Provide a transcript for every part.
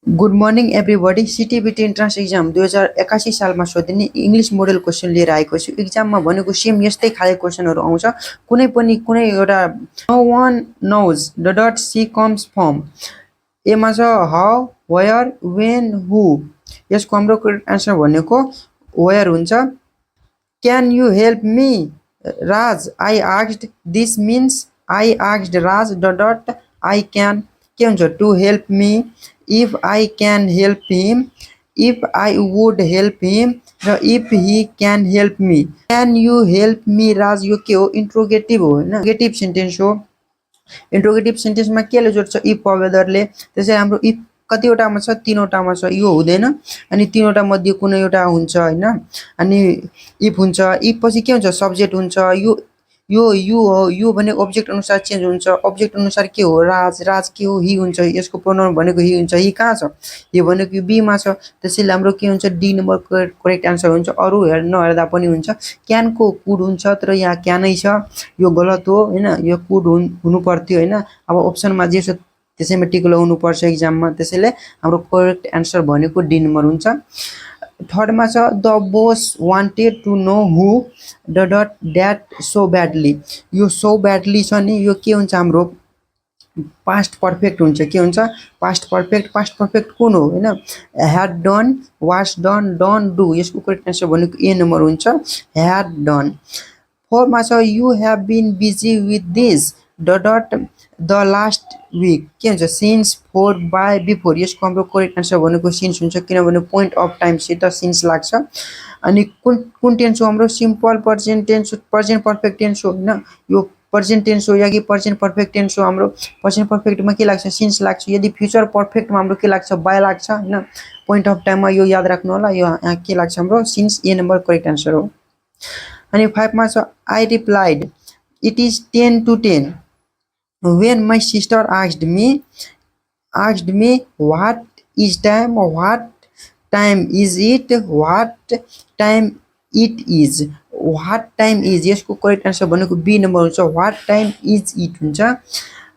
Good morning everybody. CTEVT entrance exam 2081 सालमा सोधिने English model question लिएर आएको छु। एक्जाममा भनेको सेम यस्तै खाले क्वेसनहरू आउँछ। कुनै एउटा no one knows dot she comes from. एमा छ हाउ, वेयर, वेन, हु। यसको हाम्रो करेक्ट एन्सर भनेको वेयर हुन्छ। Can you help me Raj, I asked. This means I asked Raj dot I can. के हुन्छ to help me, if I can help him, if I would help him र if he can help me. Can you help me Raj यो के हो, interrogative हो होइन, negative sentence हो। Interrogative सेन्टेन्समा केले जोड्छ, इफ पवेदरले। त्यसै हाम्रो इफ कतिवटामा छ, तीनवटामा छ, यो हुँदैन। अनि तीनवटा मध्ये कुनै एउटा हुन्छ होइन। अनि इफ हुन्छ, इफ पछि के हुन्छ, सब्जेक्ट हुन्छ। यु हो, यु भने अब्जेक्ट अनुसार चेन्ज हुन्छ। अब्जेक्ट अनुसार के हो, राज। राज के हो, ही हुन्छ। यसको प्रोनाउन भनेको ही हुन्छ। ही कहाँ छ, यो भनेको बीमा छ। त्यसैले हाम्रो के हुन्छ, डी नम्बर करेक्ट एन्सर हुन्छ। अरू नहेर्दा पनि हुन्छ। क्यानको कुड हुन्छ, तर यहाँ क्यानै छ, यो गलत हो होइन। यो कुड हुनु पर्थ्यो होइन। अब अप्सनमा जे छ त्यसैमा टिक लगाउनुपर्छ एक्जाममा। त्यसैले हाम्रो करेक्ट एन्सर भनेको डी नम्बर हुन्छ। थर्डमा छ the boss wanted to know who dot that so badly. यो सो ब्याडली छ नि, यो के हुन्छ, हाम्रो पास्ट पर्फेक्ट हुन्छ। के हुन्छ, पास्ट पर्फेक्ट। पास्ट पर्फेक्ट कुन हो होइन, had done, was done, done, do. यसको करेक्ट एन्सर भनेको ए नम्बर हुन्छ, ह्याड डन। फोरमा छ you have been busy with this dot the last week. के हुन्छ, सिन्स, फोर, बाई, बिफोर। यसको हाम्रो करेक्ट एन्सर भनेको सिन्स हुन्छ, किनभने पोइन्ट अफ टाइमसित सिन्स लाग्छ। अनि कुन टेन्स हो, हाम्रो simple present tense, present perfect tense हो होइन। यो प्रेजेन्ट टेन्स हो या कि प्रेजेन्ट पर्फेक्ट टेन्स हो। हाम्रो प्रेजेन्ट पर्फेक्टमा के लाग्छ, सिन्स लाग्छ। यदि फ्युचर पर्फेक्टमा हाम्रो के लाग्छ, बाई लाग्छ होइन। पोइन्ट अफ टाइममा यो याद राख्नु होला, यो यहाँ के लाग्छ हाम्रो, सिन्स। ए नम्बर करेक्ट एन्सर हो। अनि 5 मा छ I replied it is 10 to 10 when my sister asked me what is time, what time is it, what time it is, what time is। यसको करेक्ट एन्सर भनेको बी नम्बर हुन्छ, what time is it हुन्छ।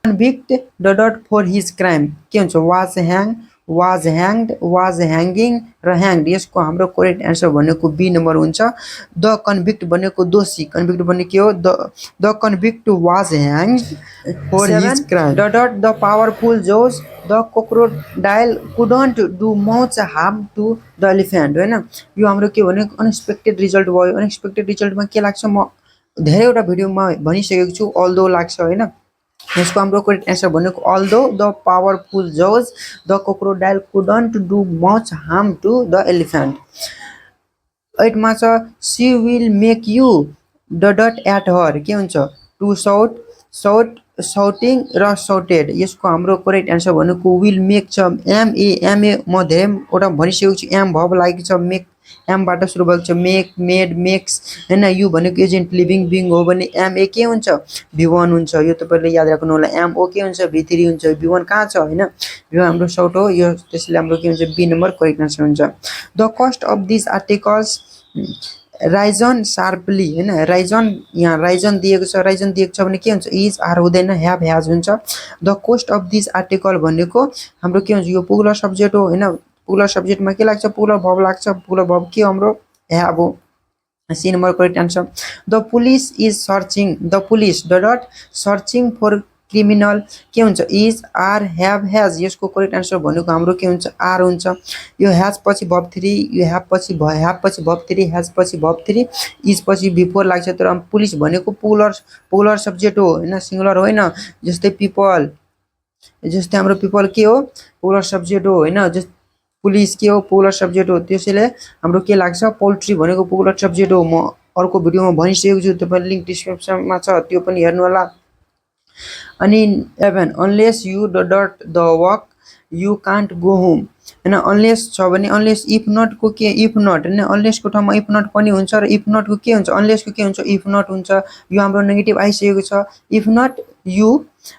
Convict dot for his crime. के हुन्छ, was hang, was hanged, was hanging र hanged. यसको हाम्रो correct answer भनेको बी नम्बर हुन्छ। द कन्भिक्ट भनेको दोषी। कन्भिक्ट भनेको के हो, the convict was hanged for his crime dot the powerful जज the crocodile couldn't do much harm to the elephant होइन। यो हाम्रो के भनेको अनएक्सपेक्टेड रिजल्ट भयो। अनएक्सपेक्टेड रिजल्टमा के लाग्छ, म धेरैवटा भिडियोमा भनिसकेको छु, अल्दो लाग्छ होइन। यसको हाम्रो करेक्ट एन्सर भनेको अल्दो द पावरफुल जज the crocodile couldn't do much harm to the elephant. 8 मा छ she will make you dot at her. के हुन्छ, टु साउट, साउटिङ र साउटेड। यसको हाम्रो करेक्ट एन्सर भनेको विल मेक छ, एमए म धेरैवटा भनिसकेको छु। एम भब लागेको छ, मेक एमबाट सुरु भएको छ, मेक, मेड, मेक्स होइन। यु भनेको एजेन्ट लिभिङ बिङ हो भने एमए के हुन्छ, V1 हुन्छ। यो तपाईँले याद राख्नु होला। एमओ के हुन्छ, V3 हुन्छ। V1 कहाँ छ होइन, V1 हाम्रो सर्ट हो यो। त्यसैले हाम्रो के हुन्छ, बी नम्बर करेक्ट एन्सर हुन्छ। The cost of this articles risen sharply होइन। राइजन, यहाँ राइजन दिएको छ। राइजन दिएको छ भने के हुन्छ, इज, आर हुँदैन, ह्याभ, ह्याज हुन्छ। The cost of this article भनेको हाम्रो के हुन्छ, यो पुगुलर सब्जेक्ट हो होइन। पुगुलर सब्जेक्टमा के लाग्छ, पुगुलर भब लाग्छ। पुगुलर भब के हाम्रो, ह्याभ हो। C number correct answer. The police is searching, the police dot searching for criminal. के हुन्छ, इज, आर, ह्याभ, ह्याज। यसको करेक्ट एन्सर भनेको हाम्रो के हुन्छ, आर हुन्छ। यो ह्याज पछि भब 3, यो ह्याभ पछि भब 3, ह्याज पछि भब 3, इज पछि बिफोर लाग्छ। तर पुलिस भनेको पुगुलर सब्जेक्ट हो होइन, सिङ्गुलर होइन। जस्तै पिपल, जस्तै हाम्रो पिपल के हो, पुगुलर सब्जेक्ट हो होइन। पुलिस के हो, पुगुलर सब्जेक्ट हो। त्यसैले हाम्रो के लाग्छ, पोल्ट्री भनेको पुगुलर सब्जेक्ट हो। म अर्को भिडियोमा भनिसकेको छु, तपाईँले लिङ्क डिस्क्रिप्सनमा छ, त्यो पनि हेर्नु होला। अनि 11 unless you dot the work you can't go home होइन। अनलेस छ भने अनलेस, इफ नटको के, इफ नट होइन। अनलेसको ठाउँमा इफ नट पनि हुन्छ र इफ नटको के हुन्छ, अनलेसको के हुन्छ, इफ नट हुन्छ। यो हाम्रो नेगेटिभ आइसकेको छ। If not you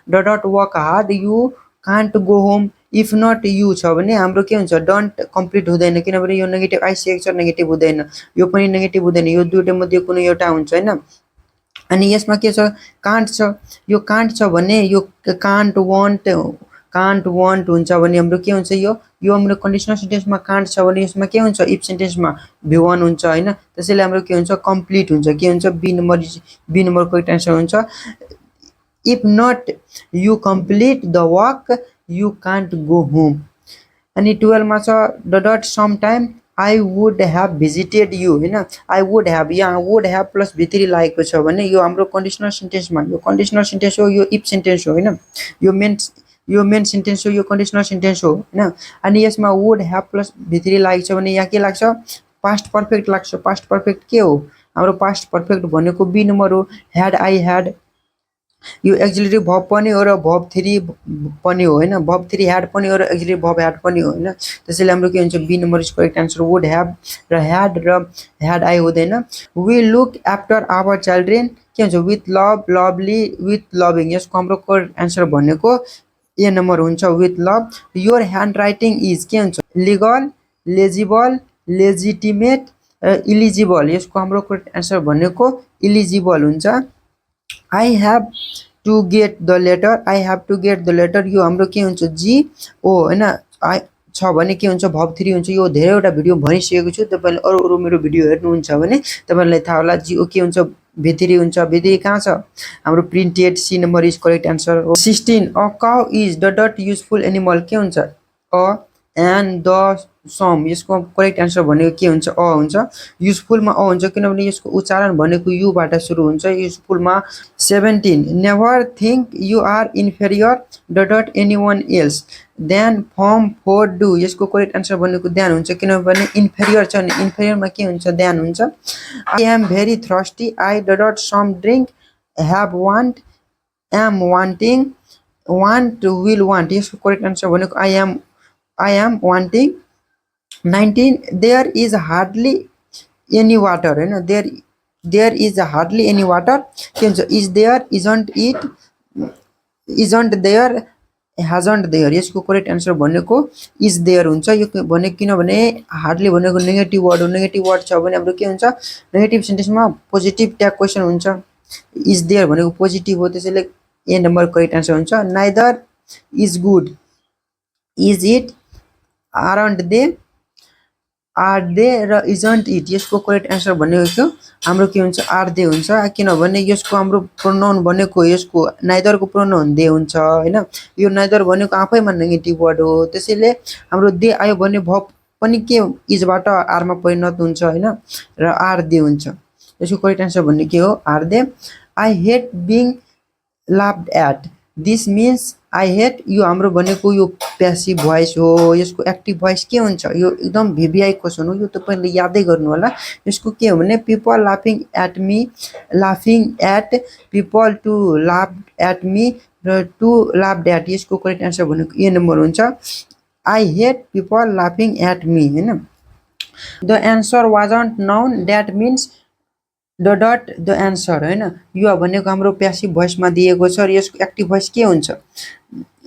dot work hard you can't go home. If not you छ भने हाम्रो के हुन्छ, डन्ट कम्प्लिट हुँदैन, किनभने यो नेगेटिभ आइसकेको छ, नेगेटिभ हुँदैन। यो पनि नेगेटिभ हुँदैन, यो दुईवटा मध्ये कुनै एउटा हुन्छ होइन। अनि यसमा के छ, कान्ट छ। यो कान्ट छ भने यो कान्ट, वान्ट, कान्ट वान्ट हुन्छ भने हाम्रो के हुन्छ यो हाम्रो कन्डिसनल सेन्टेन्समा कान्ट छ भने यसमा के हुन्छ इफ सेन्टेन्समा V1 हुन्छ हैन त्यसैले हाम्रो के हुन्छ कम्प्लिट हुन्छ के हुन्छ बी नम्बर करेक्ट आन्सर हुन्छ if not you complete the work you can't go home अनि 12 मा छ dot some time I would have visited you हैन I would have यहाँ would have प्लस V3 लागेको छ भने यो हाम्रो कन्डिसनल सेन्टेन्समा यो कन्डिसनल सेन्टेन्स हो यो इफ सेन्टेन्स हो हैन यो मेन सेन्टेन्स हो यो कन्डिसनल सेन्टेन्स हो हैन अनि यसमा would have प्लस V3 लागेको छ भने यहाँ के लाग्छ पास्ट पर्फेक्ट लाग्छ पास्ट पर्फेक्ट के हो हाम्रो पास्ट पर्फेक्ट भनेको बी नम्बर हो had I had यो एक्जिलरी भर्ब पनि हो र भर्ब 3 पनि हो हैन भर्ब 3 ह्याड पनि हो र एक्जिलरी भर्ब ह्याड पनि हो हैन त्यसैले हाम्रो के हुन्छ B number is correct answer would have र ह्याड आई हुँदैन we look after our children के हुन्छ with love lovely with loving यसको हाम्रो करेक्ट आन्सर भनेको ए नम्बर हुन्छ with love your handwriting is के हुन्छ लिगल लेजिबल लेजिटिमेट इलिजिबल यसको हाम्रो करेक्ट आन्सर भनेको इलिजिबल हुन्छ I have to get the letter I have to get the letter यो हाम्रो के हुन्छ जी ओ हैन छ भने के हुन्छ भर्ब 3 हुन्छ यो धेरैवटा भिडियो भनिसकेको छु तपाईले अरु मेरो भिडियो हेर्नुहुन्छ भने तपाईलाई थाहा होला जी ओ के हुन्छ V3 हुन्छ V3 कहाँ छ हाम्रो printed C number is correct answer 16 a cow is dot useful animal के हुन्छ अ एन्ड द सम यसको करेक्ट आन्सर भनेको के हुन्छ अ हुन्छ युजफुलमा अ हुन्छ किनभने यसको उच्चारण भनेको यु बाट सुरु हुन्छ युजफुलमा 17 never think you are inferior dot anyone else than from for do यसको करेक्ट आन्सर भनेको देन हुन्छ किनभने इन्फेरियर छ नि इन्फेरियरमा के हुन्छ देन हुन्छ I am very thirsty I dot some drink have want am wanting want will want यसको करेक्ट आन्सर भनेको I am wanting 19 there is hardly any water हैन there is hardly any water के हुन्छ is there isn't there hasn't there यसको correct answer भनेको is there हुन्छ यो भने किनभने हार्डली भनेको नेगेटिभ वर्ड हो नेगेटिभ वर्ड छ भने हाम्रो के हुन्छ नेगेटिभ सेन्टेन्समा पोजिटिभ ट्याग क्वेशन हुन्छ is there भनेको पोजिटिभ हो त्यसैले ए नम्बर करेक्ट आन्सर हुन्छ neither is good is it aren't they are they र isn't it यसको करेक्ट आन्सर भनेको के हाम्रो के हुन्छ are they हुन्छ किनभने यसको हाम्रो प्रोनाउन भनेको यसको नाइदर को प्रोनाउन दे हुन्छ हैन यो नाइदर भनेको आफैमा नेगेटिभ वर्ड हो त्यसैले हाम्रो दे आयो भने भर्ब पनि के इज बाट आर मा परिणत हुन्छ हैन र आर दे हुन्छ यसको करेक्ट आन्सर भन्ने के हो are they I hate being laughed at this means I hate यो हाम्रो भनेको यो प्यासिभ भोइस हो यसको एक्टिभ भोइस के हुन्छ यो एकदम भिभिआई क्वेशन हो यो तपाईले यादै गर्नु होला यसको के हो भने पीपल लाफिङ at people to laugh at me र टु लाफ्ड एट यसको करेक्ट आन्सर भनेको ए नम्बर हुन्छ आई हेट पीपल लाफिङ एट मी हैन the answer wasn't known that means dot the answer हैन यो भनेको हाम्रो प्यासिभ भोइसमा दिएको छ र यसको एक्टिभ भोइस के हुन्छ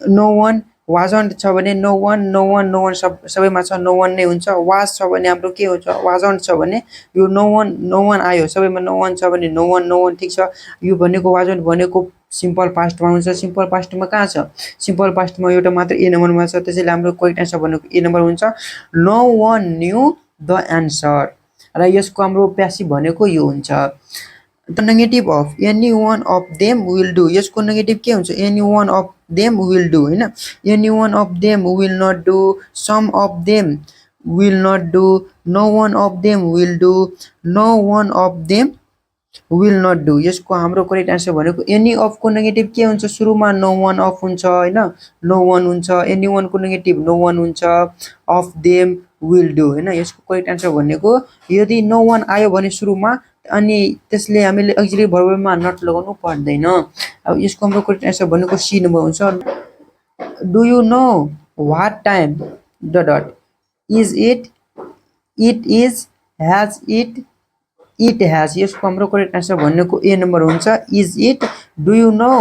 नो वन वाजन्ट छ भने नो वन सबैमा छ नो वन नै हुन्छ वाज छ भने हाम्रो के हुन्छ वाजन्ट छ भने यो नो वन आयो सबैमा नो वन छ भने नो वन ठीक छ यो भनेको वाजन्ट भनेको सिम्पल पास्टमा हुन्छ सिम्पल पास्टमा कहाँ छ सिम्पल पास्टमा एउटा मात्र ए नम्बरमा छ त्यसैले हाम्रो करेक्ट आन्सर भनेको ए नम्बर हुन्छ no one knew the answer र यसको हाम्रो प्यासिभ भनेको यो हुन्छ the negative of any one of them will do यसको नेगेटिभ के हुन्छ any one of them will do हैन any one of them will not do some of them will not do no one of them will do no one of them will not do यसको हाम्रो correct answer भनेको any of को negative के हुन्छ सुरुमा no one of हुन्छ हैन no वन हुन्छ एनी वन को नेगेटिभ नो वन हुन्छ अफ देम विल डु हैन यसको करेक्ट आन्सर भनेको यदि नो वन आयो भने सुरुमा अनि त्यसले हामीले एक्जिलरी भर्बमा नट लगाउनु पर्दैन अब यसको हाम्रो करेक्ट आन्सर भनेको सी नम्बर हुन्छ do you know what time that is it is has it has यसको हाम्रो करेक्ट आन्सर भनेको ए नम्बर हुन्छ is it do you know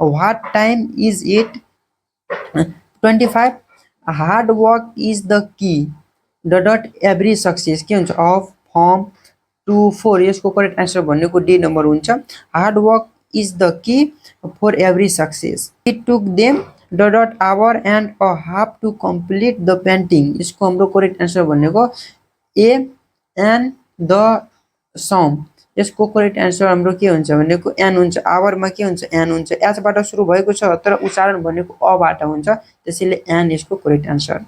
what time is it 25 hard work is the key that every success के हुन्छ of firm to four यसको correct answer भनेको D number हुन्छ hard work is the key for every success it took them dot hour and a half to complete the painting. यसको हाम्रो correct answer भनेको A and the some. यसको correct answer हाम्रो के हुन्छ भनेको एन हुन्छ। आवरमा के हुन्छ एन हुन्छ। एचबाट सुरु भएको छ तर उच्चारण भनेको अबाट हुन्छ, त्यसैले एन यसको करेक्ट एन्सर।